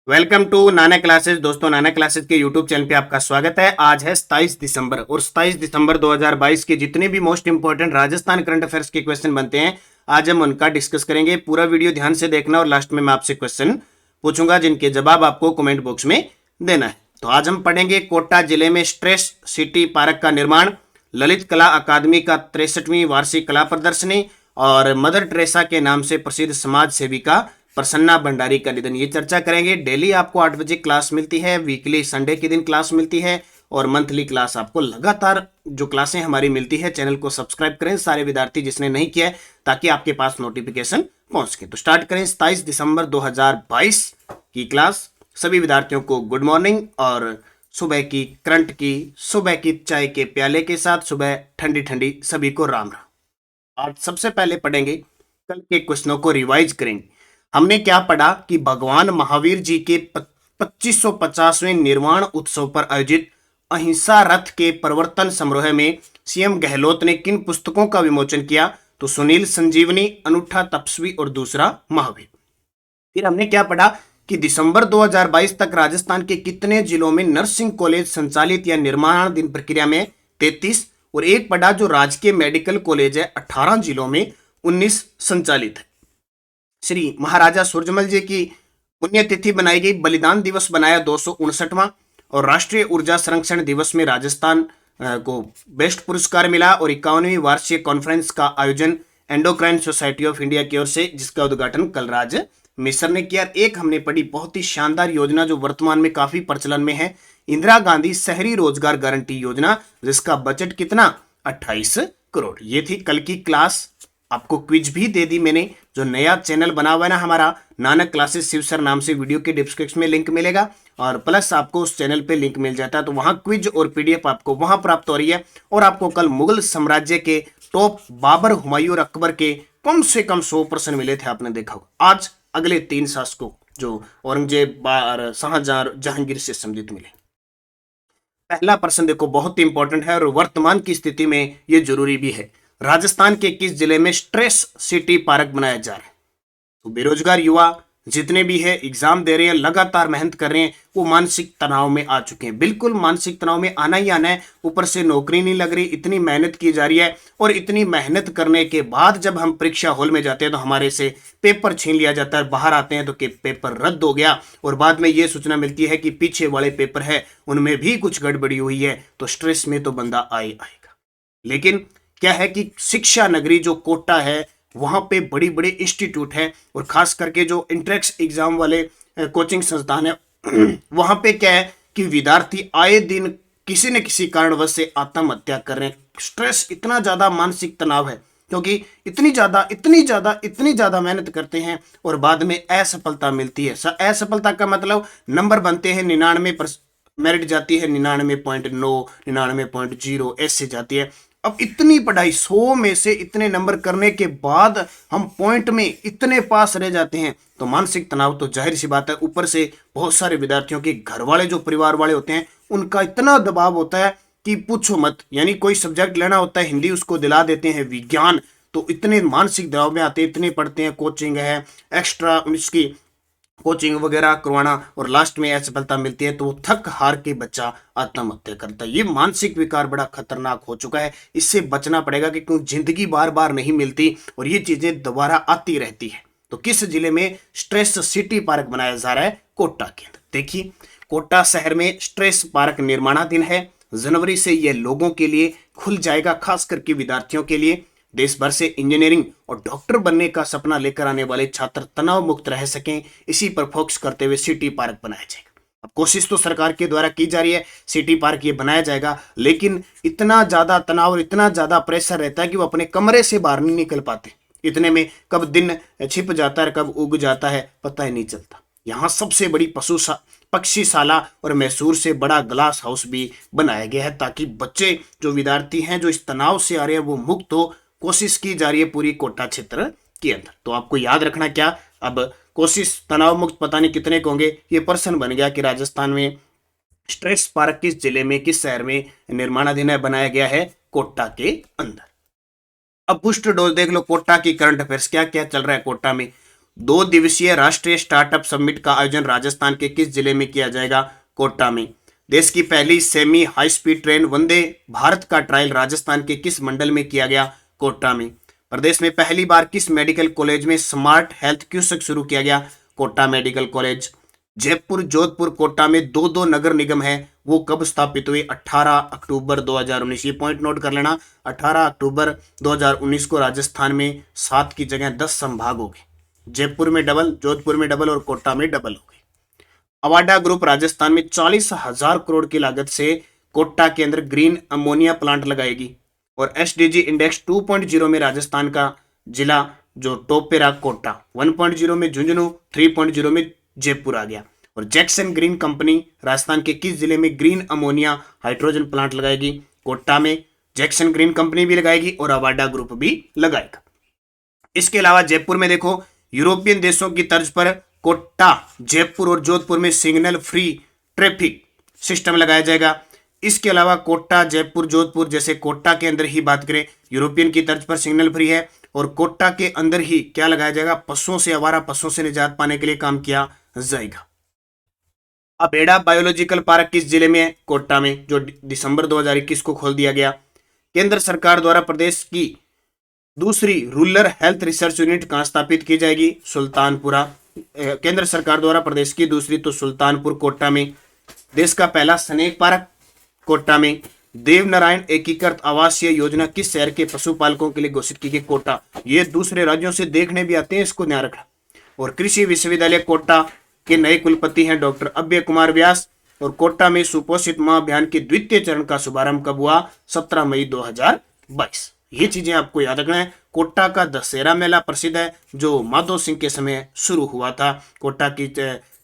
Welcome to Nana classes. दोस्तों, नाना classes के YouTube channel पे आपका स्वागत है। आज है 27 दिसंबर और 27 दिसंबर 2022 के जितने भी most important Rajasthan current affairs के क्वेश्चन बनते हैं, आज हम उनका डिस्कस करेंगे। पूरा वीडियो ध्यान से देखना और लास्ट में मैं आपसे क्वेश्चन पूछूंगा जिनके जवाब आपको कमेंट बॉक्स में देना है। तो आज हम पढ़ेंगे कोटा जिले में स्ट्रेस सिटी पार्क का निर्माण, ललित कला अकादमी का 63वीं वार्षिक कला प्रदर्शनी और मदर टेरेसा के नाम से प्रसिद्ध समाज सेविका प्रसन्ना भंडारी का निधन। ये चर्चा करेंगे। डेली आपको 8 बजे क्लास मिलती है, वीकली संडे के दिन क्लास मिलती है और मंथली क्लास आपको लगातार जो क्लासें हमारी मिलती है। चैनल को सब्सक्राइब करें सारे विद्यार्थी जिसने नहीं किया है, ताकि आपके पास नोटिफिकेशन पहुंच सके। तो स्टार्ट करें। 27 दिसंबर 2022 की क्लास। सभी विद्यार्थियों को गुड मॉर्निंग और सुबह की करंट की, सुबह की चाय के प्याले के साथ सुबह ठंडी ठंडी सभी को राम राम। आज सबसे पहले पढ़ेंगे, कल के क्वेश्चनों को रिवाइज करेंगे। हमने क्या पढ़ा कि भगवान महावीर जी के 2550वें निर्वाण उत्सव पर आयोजित अहिंसा रथ के प्रवर्तन समारोह में सीएम गहलोत ने किन पुस्तकों का विमोचन किया? तो सुनील संजीवनी, अनूठा तपस्वी और दूसरा महावीर। फिर हमने क्या पढ़ा कि दिसंबर 2022 तक राजस्थान के कितने जिलों में नर्सिंग कॉलेज संचालित या निर्माणाधीन प्रक्रिया में? 33। और एक पढ़ा जो राजकीय मेडिकल कॉलेज है 18 जिलों में 19 संचालित है। श्री महाराजा सूरजमल जी की पुण्यतिथि बनाई गई। बलिदान दिवस बनाया 259वां और राष्ट्रीय ऊर्जा संरक्षण दिवस में राजस्थान को बेस्ट पुरस्कार मिला। और 51वीं वार्षिक कॉन्फ्रेंस का आयोजन एंडोक्राइन सोसाइटी ऑफ इंडिया की ओर से, जिसका उद्घाटन कलराज मिश्र ने किया। एक हमने पढ़ी बहुत ही शानदार योजना जो वर्तमान में काफी प्रचलन में है, इंदिरा गांधी शहरी रोजगार गारंटी योजना, जिसका बजट कितना? 28 करोड़। ये थी कल की क्लास। आपको क्विज भी दे दी मैंने। जो नया चैनल बना हुआ है ना हमारा, नानक क्लासेस शिव सर नाम से, वीडियो के डिस्क्रिप्शन में लिंक मिलेगा और प्लस आपको उस चैनल पे लिंक मिल जाता है, तो वहां क्विज और पीडीएफ आपको वहां प्राप्त हो रही है। और आपको कल मुगल साम्राज्य के टॉप बाबर, हुमायूं और अकबर के कम से कम 100 प्रश्न मिले थे, आपने देखा होगा। आज अगले 3 शासकों जो औरंगजेब, शाहजहां, जहांगीर से संबंधित मिले। पहला प्रश्न देखो, बहुत ही इंपॉर्टेंट है और वर्तमान की स्थिति में यह जरूरी भी है। राजस्थान के किस जिले में स्ट्रेस सिटी पार्क बनाया जा रहा है? तो बेरोजगार युवा जितने भी है, एग्जाम दे रहे हैं, लगातार मेहनत कर रहे हैं, वो मानसिक तनाव में आ चुके हैं। बिल्कुल मानसिक तनाव में आना ही आना है। ऊपर से नौकरी नहीं लग रही, इतनी मेहनत की जा रही है और इतनी मेहनत करने के बाद जब हम परीक्षा हॉल में जाते हैं तो हमारे से पेपर छीन लिया जाता है। बाहर आते हैं तो कि पेपर रद्द हो गया और बाद में ये सूचना मिलती है कि पीछे वाले पेपर है उनमें भी कुछ गड़बड़ी हुई है। तो स्ट्रेस में तो बंदा आएगा। लेकिन क्या है कि शिक्षा नगरी जो कोटा है, वहां पे बड़ी बड़े इंस्टीट्यूट है और खास करके जो इंट्रेंस एग्जाम वाले कोचिंग संस्थान है, वहां पे क्या है कि विद्यार्थी आए दिन किसी न किसी कारणवश से आत्महत्या कर रहे हैं। स्ट्रेस, इतना ज्यादा मानसिक तनाव है क्योंकि इतनी ज्यादा मेहनत करते हैं और बाद में असफलता मिलती है। असफलता का मतलब नंबर बनते हैं 99, मेरिट जाती है 99.9, 99.0, ऐसे जाती है। अब इतनी पढ़ाई, 100 में से इतने नंबर करने के बाद हम पॉइंट में इतने पास रह जाते हैं, तो मानसिक तनाव तो जाहिर सी बात है। ऊपर से बहुत सारे विद्यार्थियों के घर वाले, जो परिवार वाले होते हैं, उनका इतना दबाव होता है कि पूछो मत। यानी कोई सब्जेक्ट लेना होता है, हिंदी उसको दिला देते हैं, विज्ञान, तो इतने मानसिक दबाव में आते हैं, इतने पढ़ते हैं, कोचिंग है, एक्स्ट्रा इसकी कोचिंग वगैरह करवाना और लास्ट में असफलता मिलती है तो वो थक हार के बच्चा आत्महत्या करता है। ये मानसिक विकार बड़ा खतरनाक हो चुका है। इससे बचना पड़ेगा कि क्यों जिंदगी बार बार नहीं मिलती और ये चीजें दोबारा आती रहती है। तो किस जिले में स्ट्रेस सिटी पार्क बनाया जा रहा है? कोटा के अंदर। देखिए, कोटा शहर में स्ट्रेस पार्क निर्माणाधीन है। जनवरी से यह लोगों के लिए खुल जाएगा, खास करके विद्यार्थियों के लिए। देश भर से इंजीनियरिंग और डॉक्टर बनने का सपना लेकर आने वाले छात्र तनाव मुक्त रह सकें, इसी पर फोकस करते हुए सिटी पार्क बनाया जाएगा। अब कोशिश तो सरकार के द्वारा की जा रही है, सिटी पार्क ये बनाया जाएगा, लेकिन इतना ज्यादा तनाव और इतना ज्यादा प्रेशर रहता है कि वो अपने कमरे से बाहर नहीं निकल पाते। इतने में कब दिन छिप जाता है, कब उग जाता है, पता ही नहीं चलता। यहाँ सबसे बड़ी पक्षीशाला और मैसूर से बड़ा ग्लास हाउस भी बनाया गया है, ताकि बच्चे, जो विद्यार्थी हैं, जो इस तनाव से आ रहे हैं, वो मुक्त हो। कोशिश की जा रही है पूरी कोटा क्षेत्र के अंदर। तो आपको याद रखना क्या, अब कोशिश तनाव मुक्त पता नहीं कितने को होंगे। ये प्रश्न बन गया कि राजस्थान में स्ट्रेस पार्क किस जिले में, किस शहर में निर्माणाधीन बनाया गया है? कोटा के अंदर। अब बूस्टर डोज देख लो, कोटा की करंट अफेयर्स क्या क्या चल रहा है कोटा में। 2 दिवसीय राष्ट्रीय स्टार्टअप समिट का आयोजन राजस्थान के किस जिले में किया जाएगा? कोटा में। देश की पहली semi high speed train Vande Bharat का ट्रायल राजस्थान के किस मंडल में किया गया? कोटा में। प्रदेश में पहली बार किस मेडिकल कॉलेज में स्मार्ट हेल्थ क्यूसक शुरू किया गया? Kota medical college. जयपुर, जोधपुर, कोटा में दो दो नगर निगम है, वो कब स्थापित हुए? 18 अक्टूबर 2019। ये पॉइंट नोट कर लेना, 18 अक्टूबर 2019 को राजस्थान में 7 की जगह 10 संभाग हो गए। जयपुर में डबल, जोधपुर में डबल और कोटा में डबल हो गए। अवाडा ग्रुप राजस्थान में 40,000 करोड़ की लागत से कोटा के अंदर ग्रीन अमोनिया प्लांट लगाएगी। और एसडीजी इंडेक्स 2.0 में राजस्थान का जिला जो टॉप पे रहा कोटा, 1.0 में झुंझुनू, 3.0 में जयपुर आ गया। और जैक्सन ग्रीन कंपनी राजस्थान के किस जिले में ग्रीन अमोनिया हाइड्रोजन प्लांट लगाएगी? कोटा में। जैक्सन ग्रीन कंपनी भी लगाएगी और अवाडा ग्रुप भी लगाएगा। इसके अलावा जयपुर में देखो, यूरोपियन देशों की तर्ज पर कोटा, जयपुर और जोधपुर में सिग्नल फ्री ट्रैफिक सिस्टम लगाया जाएगा। इसके अलावा कोटा, जयपुर, जोधपुर जैसे कोटा के अंदर ही बात करें, यूरोपियन की तर्ज पर सिग्नल फ्री है और कोटा के अंदर ही क्या लगाया जाएगा? पशुओं से, आवारा पशुओं से निजात पाने के लिए काम किया जाएगा। अबेड़ा बायोलॉजिकल पार्क किस जिले में है? कोटा में, जो दिसंबर 2021 को खोल दिया गया। केंद्र सरकार द्वारा प्रदेश की दूसरी रूरल हेल्थ रिसर्च यूनिट कहां स्थापित की जाएगी? सुल्तानपुरा। केंद्र सरकार द्वारा प्रदेश की दूसरी तो सुल्तानपुर, कोटा में। देश का पहला स्नेक पार्क कोटा में। देवनारायण एकीकृत आवासीय योजना किस शहर के पशुपालकों के लिए घोषित की गई? कोटा। ये दूसरे राज्यों से देखने भी आते हैं, इसको ध्यान रखना। और कृषि विश्वविद्यालय कोटा के नए कुलपति हैं डॉक्टर अभय कुमार व्यास। और कोटा में सुपोषित माह अभियान के द्वितीय चरण का शुभारंभ कब हुआ? 17 मई 2022। ये चीजें आपको याद रखना है। कोटा का दशहरा मेला प्रसिद्ध है, जो माधो सिंह के समय शुरू हुआ था। कोटा की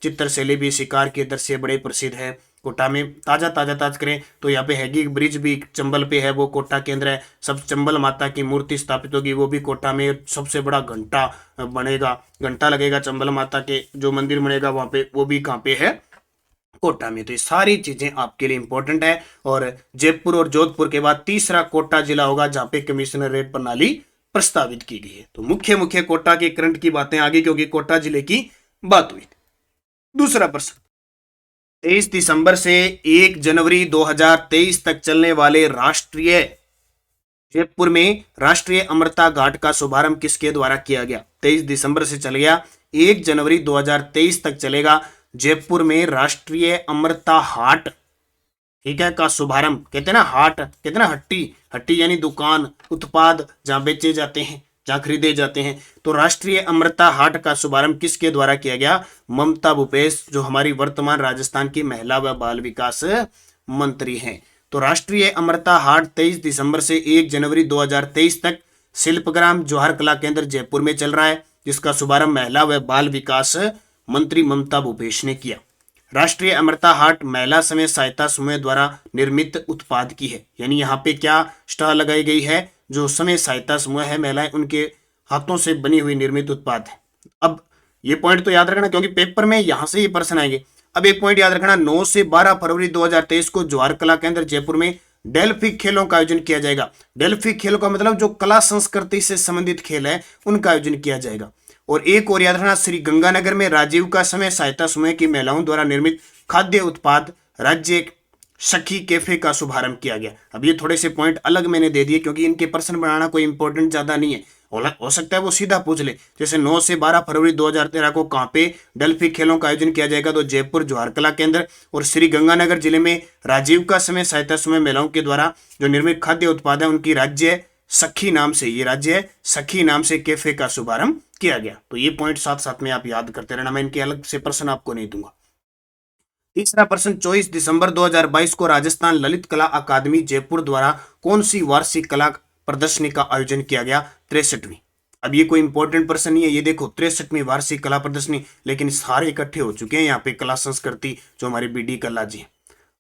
चित्रशैली भी शिकार के दृश्य बड़े प्रसिद्ध है। कोटा में ताजा करें तो यहाँ पे हैगी ब्रिज भी चंबल पे है, वो कोटा के अंदर है। सब चंबल माता की मूर्ति स्थापित होगी, वो भी कोटा में। सबसे बड़ा घंटा बनेगा, घंटा लगेगा चंबल माता के, जो मंदिर बनेगा वहां पे, वो भी कहाँ पे है? कोटा में। तो ये सारी चीजें आपके लिए इंपॉर्टेंट है। और जयपुर और जोधपुर के बाद तीसरा कोटा जिला होगा जहां पे कमिश्नरेट प्रणाली प्रस्तावित की गई है। तो मुख्य मुख्य कोटा के करंट की बातें आगे, क्योंकि कोटा जिले की बात हुई। दूसरा प्रश्न, 23 दिसंबर से 1 जनवरी 2023 तक चलने वाले राष्ट्रीय जयपुर में राष्ट्रीय अमरता घाट का शुभारंभ किसके द्वारा किया गया? 23 दिसंबर से चल गया, 1 जनवरी 2023 तक चलेगा। जयपुर में राष्ट्रीय अमरता हाट, ठीक है, का शुभारंभ। कहते हैं ना हाट, कहते हैं ना हट्टी, हट्टी यानी दुकान, उत्पाद जहां बेचे जाते हैं, जहां खरीदे जाते हैं। तो राष्ट्रीय अमृता हाट का शुभारंभ किसके द्वारा किया गया? ममता भूपेश, जो हमारी वर्तमान राजस्थान की महिला व बाल विकास मंत्री हैं। तो राष्ट्रीय अमृता हाट 23 दिसंबर से 1 जनवरी 2023 तक शिल्पग्राम जवाहर कला केंद्र जयपुर में चल रहा है, जिसका शुभारंभ महिला व बाल विकास मंत्री ममता भूपेश ने किया। राष्ट्रीय अमृता हाट महिला समय सहायता समूह द्वारा निर्मित उत्पाद की है, यानी यहाँ पे क्या स्टॉल लगाई गई है? जो समय सहायता समूह है महिलाएं, उनके हाथों से बनी हुई निर्मित उत्पाद है। अब ये पॉइंट तो याद रखना, क्योंकि पेपर में यहां से ये प्रश्न आएंगे। अब एक पॉइंट याद रखना, 9 से 12 फरवरी 2023 को जवाहर कला केंद्र जयपुर में डेल्फिक खेलों का आयोजन किया जाएगा। डेल्फिक खेलों का मतलब जो कला संस्कृति से संबंधित खेल है, उनका आयोजन किया जाएगा। और एक और याद रखना, श्री गंगानगर में राजीव का समय सहायता समूह की महिलाओं द्वारा निर्मित खाद्य उत्पाद राज्य सखी कैफे का शुभारंभ किया गया। अब ये थोड़े से पॉइंट अलग मैंने दे दिए, क्योंकि इनके प्रश्न बनाना कोई इंपॉर्टेंट ज्यादा नहीं है। हो सकता है वो सीधा पूछ ले, जैसे 9 से 12 फरवरी 2013 को कहाँ पे डेल्फिक खेलों का आयोजन किया जाएगा? तो जयपुर जवाहर कला केंद्र। और श्री गंगानगर जिले में राजीव का समय सहायता समूह महिलाओं के द्वारा जो निर्मित खाद्य उत्पाद है, उनकी राज्य सखी नाम से, ये राज्य सखी नाम से कैफे का शुभारंभ किया गया। तो ये पॉइंट साथ साथ में आप याद करते रहना, मैं इनके अलग से प्रश्न आपको नहीं दूंगा। तीसरा प्रश्न, 24 दिसंबर 2022 को राजस्थान ललित कला अकादमी जयपुर द्वारा कौन सी वार्षिक कला प्रदर्शनी का आयोजन किया गया? 63वीं। अब ये कोई इंपॉर्टेंट प्रश्न नहीं है, ये देखो 63वीं वार्षिक कला प्रदर्शनी, लेकिन सारे इकट्ठे हो चुके हैं यहाँ पे कला संस्कृति, जो हमारे बीडी कला जी।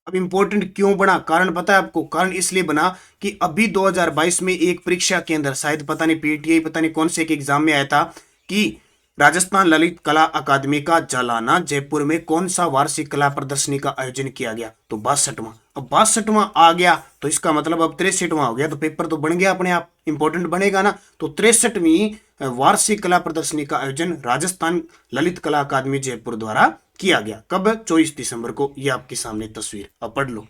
अब इंपॉर्टेंट क्यों बना? कारण पता है आपको? कारण इसलिए बना कि अभी 2022 में एक परीक्षा के अंदर, शायद पता नहीं पीटीआई, पता नहीं कौन से एक एग्जाम में आया था कि राजस्थान ललित कला अकादमी का जालाना जयपुर में कौन सा वार्षिक कला प्रदर्शनी का आयोजन किया गया? तो 62वां। अब 62वां आ गया तो इसका मतलब अब 63वां हो गया, तो पेपर तो बन गया अपने आप, इंपॉर्टेंट बनेगा ना। तो 63वीं वार्षिक कला प्रदर्शनी का आयोजन राजस्थान ललित कला अकादमी जयपुर द्वारा किया गया। कब? 24 दिसंबर को। ये आपके सामने तस्वीर, अब पढ़ लो।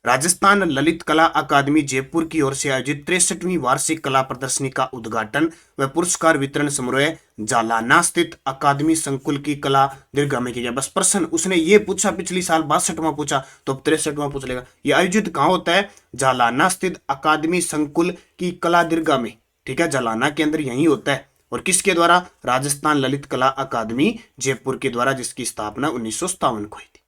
राजस्थान ललित कला अकादमी जयपुर की ओर से आयोजित 63वीं वार्षिक कला प्रदर्शनी का उद्घाटन व पुरस्कार वितरण समारोह जालाना स्थित अकादमी संकुल की कला दीर्घा में किया गया। बस प्रश्न उसने ये पूछा, पिछली साल 62वां पूछा तो अब 63वां पूछ लेगा। ये आयोजित कहाँ होता है? जालाना स्थित अकादमी संकुल की कला दीर्घा में, ठीक है, जालाना के अंदर यही होता है। और किसके द्वारा? राजस्थान ललित कला अकादमी जयपुर के द्वारा, जिसकी स्थापना 1957 को हुई थी।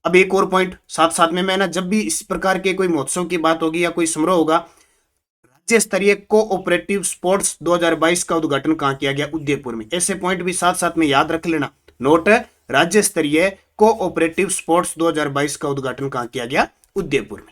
अब एक और पॉइंट साथ साथ में, मैं ना जब भी इस प्रकार के कोई महोत्सव की बात होगी या कोई समारोह होगा, राज्य स्तरीय कोऑपरेटिव स्पोर्ट्स 2022 का उद्घाटन कहां किया गया? उदयपुर में। ऐसे पॉइंट भी साथ साथ में याद रख लेना। नोट, राज्य स्तरीय कोऑपरेटिव स्पोर्ट्स 2022 का उद्घाटन कहां किया गया? उदयपुर में।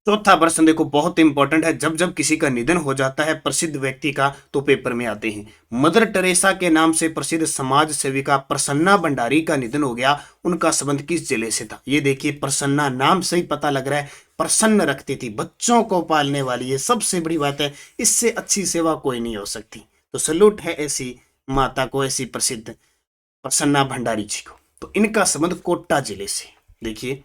चौथा प्रश्न देखो, बहुत इंपॉर्टेंट है। जब जब किसी का निधन हो जाता है प्रसिद्ध व्यक्ति का, तो पेपर में आते हैं। मदर टेरेसा के नाम से प्रसिद्ध समाज सेविका प्रसन्ना भंडारी का निधन हो गया। उनका संबंध किस जिले से था? ये देखिए, प्रसन्ना नाम से ही पता लग रहा है, प्रसन्न रखती थी, बच्चों को पालने वाली, ये सबसे बड़ी बात है। इससे अच्छी सेवा कोई नहीं हो सकती। तो सैल्यूट है ऐसी माता को, ऐसी प्रसिद्ध प्रसन्ना भंडारी जी को। तो इनका संबंध कोटा जिले से। देखिए,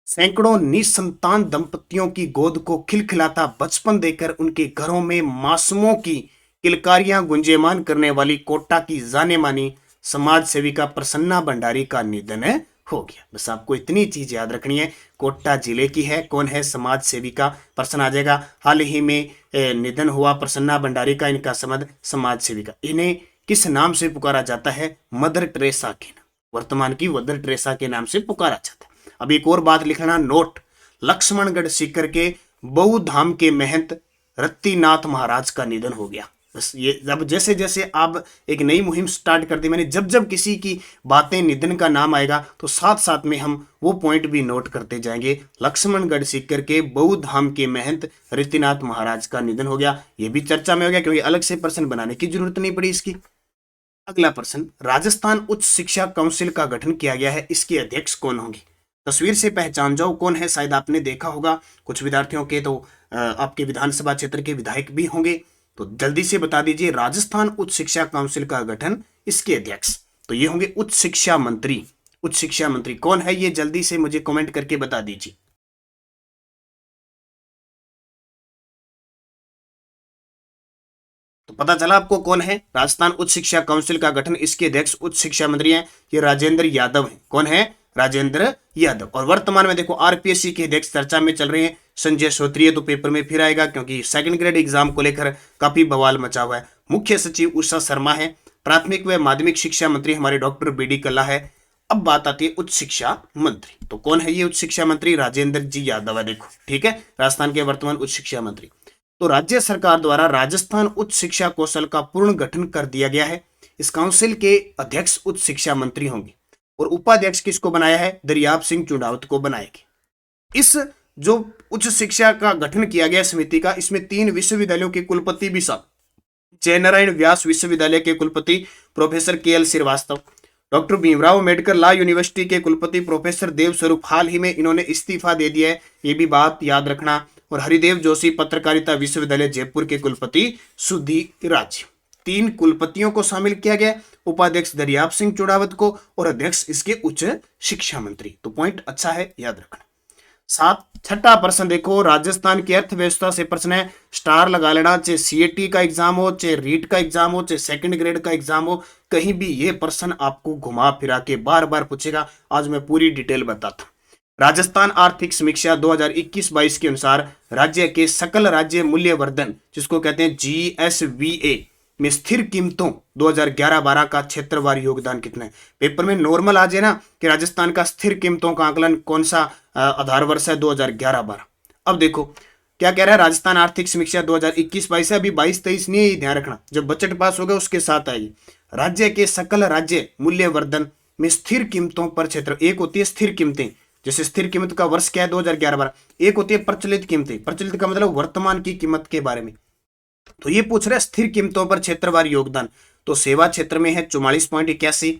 सैकड़ों निसंतान दंपतियों की गोद को खिलखिलाता बचपन देकर उनके घरों में मासूमों की किलकारियां गुंजेमान करने वाली कोटा की जाने मानी समाज सेविका प्रसन्ना भंडारी का निधन हो गया। बस आपको इतनी चीज याद रखनी है, कोटा जिले की है। कौन है? समाज सेविका। प्रश्न आ जाएगा, हाल ही में निधन हुआ प्रसन्ना भंडारी का, इनका संबंध समाज सेविका। इन्हें किस नाम से पुकारा जाता है? मदर टेरेसा के नाम, वर्तमान की मदर टेरेसा के नाम से पुकारा जाता है। अब एक और बात लिखना, नोट, लक्ष्मणगढ़ सीकर के बहु धाम के महंत रत्तीनाथ महाराज का निधन हो गया। बस ये, जब जैसे जैसे आप एक नई मुहिम स्टार्ट कर दी मैंने, जब जब किसी की बातें निधन का नाम आएगा तो साथ साथ में हम वो पॉइंट भी नोट करते जाएंगे। लक्ष्मणगढ़ सीकर के बहु धाम के महंत रत्तीनाथ महाराज का निधन हो गया। ये भी चर्चा में हो गया, क्योंकि अलग से प्रश्न बनाने की जरूरत नहीं पड़ी इसकी। अगला प्रश्न, राजस्थान उच्च शिक्षा काउंसिल का गठन किया गया है, इसके अध्यक्ष कौन होंगे? तस्वीर से पहचान जाओ कौन है, शायद आपने देखा होगा। कुछ विद्यार्थियों के तो आपके विधानसभा क्षेत्र के विधायक भी होंगे, तो जल्दी से बता दीजिए। राजस्थान उच्च शिक्षा काउंसिल का गठन, इसके अध्यक्ष तो ये होंगे उच्च शिक्षा मंत्री। उच्च शिक्षा मंत्री कौन है, ये जल्दी से मुझे कमेंट करके बता दीजिए। तो पता चला आपको कौन है? राजस्थान उच्च शिक्षा काउंसिल का गठन, इसके अध्यक्ष उच्च शिक्षा मंत्री हैं, ये राजेंद्र यादव हैं। कौन है? राजेंद्र यादव। और वर्तमान में देखो आरपीएससी के अध्यक्ष चर्चा में चल रहे हैं, संजय श्रोत्रिय। तो पेपर में फिर आएगा, क्योंकि सेकंड ग्रेड एग्जाम को लेकर काफी बवाल मचा हुआ है। मुख्य सचिव उषा शर्मा है। प्राथमिक व माध्यमिक शिक्षा मंत्री हमारे डॉक्टर बीडी कल्ला है। अब बात आती है उच्च शिक्षा मंत्री, तो कौन है ये उच्च शिक्षा मंत्री? राजेंद्र जी यादव है। देखो, ठीक है, राजस्थान के वर्तमान उच्च शिक्षा मंत्री। तो राज्य सरकार द्वारा राजस्थान उच्च शिक्षा कौशल का पूर्ण गठन कर दिया गया है। इस काउंसिल के अध्यक्ष उच्च शिक्षा मंत्री होंगे और उपाध्यक्ष किसको बनाया है? दरियाब सिंह चुड़ावत को बनाया गया। इस जो उच्च शिक्षा का गठन किया गया समिति का, इसमें 3 विश्वविद्यालयों के कुलपति भी शामिल। जयनारायण व्यास विश्वविद्यालय के कुलपति professor K L. Srivastava, doctor Bhimrao Ambedkar law university के कुलपति प्रोफेसर देव स्वरूप, हाल ही में इन्होंने इस्तीफा दे दिया है, ये भी बात याद रखना। और हरिदेव जोशी पत्रकारिता विश्वविद्यालय जयपुर के कुलपति सुधीर राज्य। 3 कुलपतियों को शामिल किया गया, उपाध्यक्ष दरियाब सिंह चुड़ावत को और अध्यक्ष इसके उच्च शिक्षा मंत्री। तो पॉइंट अच्छा है, याद रखना। 7 छठा प्रश्न देखो, राजस्थान की अर्थव्यवस्था से प्रश्न है, स्टार लगा लेना, चाहे सीएटी का एग्जाम हो, चाहे रीट का एग्जाम हो, चाहे सेकंड ग्रेड का एग्जाम हो, कहीं भी ये प्रश्न आपको घुमा फिरा के बार बार पूछेगा। आज मैं पूरी डिटेल बताता हूं। राजस्थान आर्थिक समीक्षा 2021-22 के अनुसार राज्य के सकल राज्य मूल्यवर्धन, जिसको कहते हैं जीएसवीए, में स्थिर कीमतों 2011-12 का क्षेत्रवार योगदान कितना है? पेपर में नॉर्मल आ जाए ना कि राजस्थान का स्थिर कीमतों का आकलन कौन सा आधार वर्ष है? 2011-12। अब देखो क्या कह रहा है, राजस्थान आर्थिक समीक्षा 2021-22 है, अभी 22-23 नहीं है, ध्यान रखना, जब बजट पास होगा उसके साथ आएगी। राज्य के सकल राज्य मूल्यवर्धन में स्थिर कीमतों पर क्षेत्र, एक होती है स्थिर कीमतें, जैसे स्थिर कीमत का वर्ष क्या है? 2011-12। एक होती है प्रचलित कीमतें, प्रचलित का मतलब वर्तमान की कीमत के बारे में। तो ये पूछ रहा है स्थिर कीमतों पर क्षेत्रवार योगदान, तो सेवा क्षेत्र में है 44.81,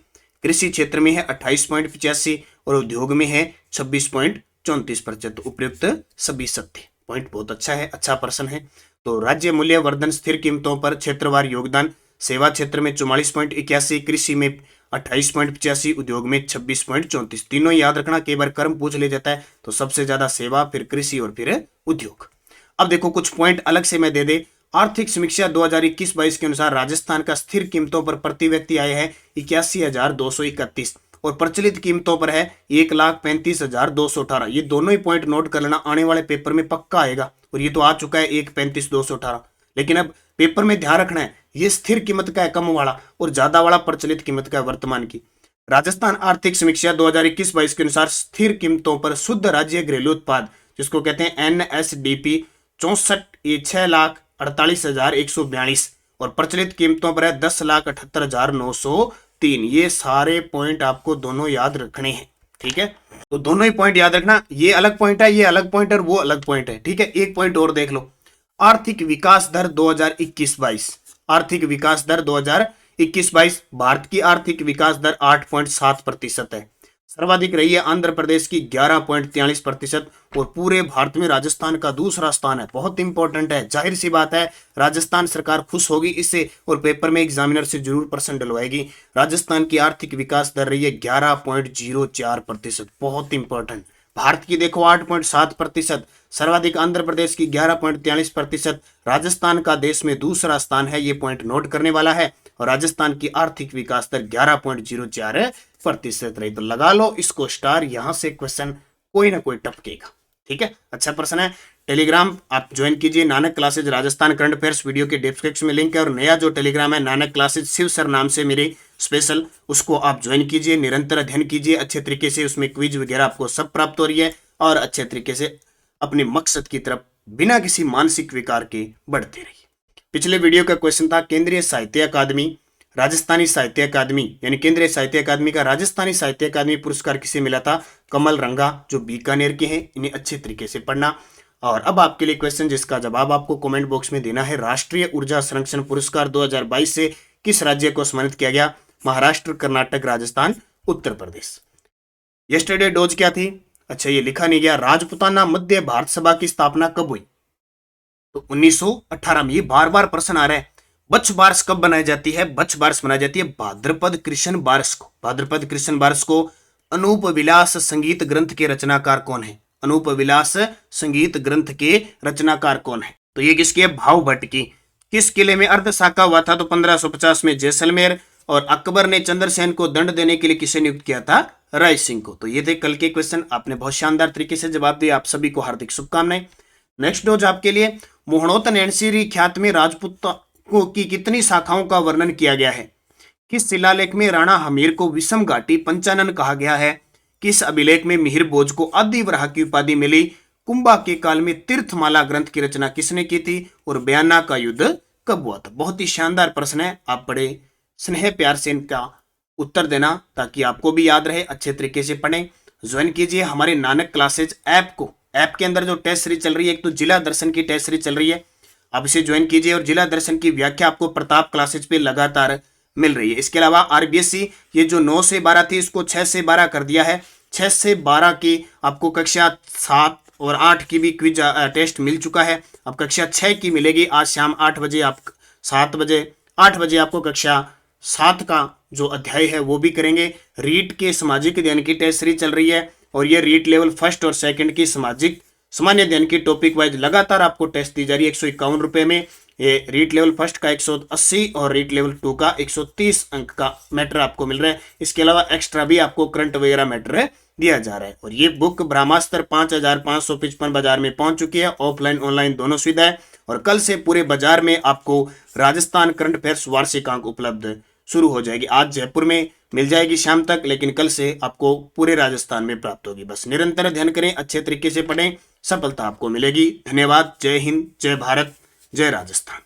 कृषि क्षेत्र में है 28.85 और उद्योग में है 26.34%। उपयुक्त सभी सत्य। पॉइंट बहुत अच्छा है, अच्छा प्रश्न है। तो राज्य मूल्यवर्धन स्थिर कीमतों पर क्षेत्रवार योगदान, सेवा क्षेत्र में 44.81, कृषि में 28.85, उद्योग में 26.34। तीनों याद रखना, कई बार क्रम पूछ ले जाता है, तो सबसे ज्यादा सेवा, फिर कृषि और फिर उद्योग। अब देखो कुछ पॉइंट अलग से मैं दे दे। आर्थिक समीक्षा 2021-22 के अनुसार राजस्थान का स्थिर कीमतों पर प्रति व्यक्ति आय है 81,231 और प्रचलित कीमतों पर है 1,35,218। ये दोनों ही पॉइंट नोट कर लेना, आने वाले पेपर में पक्का आएगा। और ये तो आ चुका है 1,35,218। लेकिन अब पेपर में ध्यान रखना है, ये स्थिर कीमत का है कम वाला, और ज्यादा वाला प्रचलित कीमत का है वर्तमान की। राजस्थान आर्थिक समीक्षा 2021-22 के अनुसार स्थिर कीमतों पर शुद्ध राज्य घरेलू उत्पाद, जिसको कहते हैं NSDP 64, ये 6,48,142 और प्रचलित कीमतों पर है 10,78,903। ये सारे पॉइंट आपको दोनों याद रखने हैं, ठीक है। तो दोनों ही पॉइंट याद रखना, ये अलग पॉइंट है, ये अलग पॉइंट है, वो अलग पॉइंट है, ठीक है। एक पॉइंट और देख लो, आर्थिक विकास दर 2021-22। आर्थिक विकास दर 2021-22, भारत की आर्थिक विकास दर 8.7% है। सर्वाधिक रही है आंध्र प्रदेश की 11.43% और पूरे भारत में राजस्थान का दूसरा स्थान है। बहुत इंपॉर्टेंट है, जाहिर सी बात है राजस्थान सरकार खुश होगी इससे और पेपर में एग्जामिनर से जरूर प्रश्न डलवाएगी। राजस्थान की आर्थिक विकास दर रही है 11.04%, बहुत इंपॉर्टेंट। भारत की देखो 8.7%, सर्वाधिक आंध्र प्रदेश की 11.43%, राजस्थान का देश में दूसरा स्थान है। ये पॉइंट नोट करने वाला है। और राजस्थान की आर्थिक विकास दर 11.04% रही। तो लगा लो इसको स्टार, यहां से क्वेश्चन कोई ना कोई टपकेगा, ठीक है। अच्छा प्रश्न है। टेलीग्राम आप ज्वाइन कीजिए, Nanak classes Rajasthan current affairs, video के डिस्क्रिप्शन में लिंक है। और नया जो टेलीग्राम है नानक क्लासेज शिव सर नाम से मेरे स्पेशल, उसको आप ज्वाइन कीजिए, निरंतर अध्ययन कीजिए अच्छे तरीके से। उसमें क्विज वगैरह आपको सब प्राप्त हो रही है और अच्छे तरीके से अपने मकसद की तरफ बिना किसी मानसिक विकार के बढ़ते रहिए। पिछले वीडियो का क्वेश्चन था केंद्रीय साहित्य अकादमी, राजस्थानी साहित्य अकादमी यानी केंद्रीय साहित्य अकादमी का राजस्थानी साहित्य अकादमी पुरस्कार किसे मिला था? कमल रंगा, जो बीकानेर के हैं। इन्हें अच्छे तरीके से पढ़ना। और अब आपके लिए क्वेश्चन जिसका जवाब आपको कमेंट बॉक्स में देना है। राष्ट्रीय ऊर्जा संरक्षण पुरस्कार 2022 से किस राज्य को सम्मानित किया गया? महाराष्ट्र, कर्नाटक, राजस्थान, उत्तर प्रदेश। यस्टरडे डोज क्या थी? अच्छा ये लिखा नहीं गया। राजपुताना मध्य भारत सभा की स्थापना कब हुई? तो 1918 में। ये बार बार प्रश्न आ रहा है। बच्छ बारस कब बनाई जाती है? बच्छ बारस बनाई जाती है भाद्रपद कृष्ण बारस को। भाद्रपद कृष्ण बारस को। अनूप विलास संगीत ग्रंथ के रचनाकार कौन है? अनूप विलास संगीत ग्रंथ के रचनाकार कौन है? तो ये किसकी है? भाव भट्ट की। किस किले में अर्ध साका हुआ था? तो 1550 में जैसलमेर। और अकबर ने चंद्रसेन को दंड देने के लिए किसे नियुक्त किया था? राय सिंह को। तो ये थे कल के क्वेश्चन, आपने बहुत शानदार तरीके से जवाब दिया। आप सभी को हार्दिक शुभकामनाएं। नेक्स्ट डोज आपके लिए मोहनोत नैनसी ख्यात में राजपूत की कितनी शाखाओं का वर्णन किया गया है? किस शिलालेख में राणा हमीर को विषम घाटी पंचानन कहा गया है? किस अभिलेख में मिहिर भोज को आदि वराह की उपाधि मिली? कुंभा के काल में तीर्थमाला ग्रंथ की रचना किसने की थी? और बयाना का युद्ध कब हुआ था? बहुत ही शानदार प्रश्न है। आप बड़े स्नेह प्यार से इनका उत्तर देना ताकि आपको भी याद रहे। अच्छे तरीके से पढ़ें। ज्वाइन कीजिए हमारे नानक क्लासेज ऐप को। ऐप के अंदर जो टेस्ट सीरीज चल रही है, एक तो जिला दर्शन की टेस्ट सीरीज चल रही है, आप इसे ज्वाइन कीजिए। और जिला दर्शन की व्याख्या आपको प्रताप क्लासेज पे लगातार मिल रही है। इसके अलावा आरबीएससी ये जो 9 से 12 थी, इसको 6 से 12 कर दिया है। 6 से 12 की आपको कक्षा 7 और 8 की भी क्विज टेस्ट मिल चुका है। अब कक्षा 6 की मिलेगी आज शाम 8 बजे। आप 8 बजे आपको कक्षा 7 का जो अध्याय है वो भी करेंगे। रीट के सामाजिक अध्ययन की टेस्ट सीरीज चल रही है और ये रीट लेवल फर्स्ट और सेकंड की सामाजिक सामान्य अध्ययन की टॉपिक वाइज लगातार आपको टेस्ट दी जा रही है 151 रुपए में। ये रीट लेवल फर्स्ट का 180 और रीट लेवल 2 का 130 अंक का मैटर आपको मिल रहा है। इसके अलावा एक्स्ट्रा भी आपको करंट वगैरह मैटर दिया जा रहा है। और ये बुक ब्रह्मास्त्र 5555 बाजार में पहुंच चुकी है। ऑफलाइन ऑनलाइन दोनों सुविधा है। और कल से पूरे बाजार में आपको राजस्थान करंट अफेयर्स वार्षिकांक उपलब्ध शुरू हो जाएगी। आज जयपुर में मिल जाएगी शाम तक, लेकिन कल से आपको पूरे राजस्थान में प्राप्त होगी। बस निरंतर अध्ययन करें, अच्छे तरीके से पढ़ें, सफलता आपको मिलेगी। धन्यवाद। जय हिंद, जय भारत, जय राजस्थान।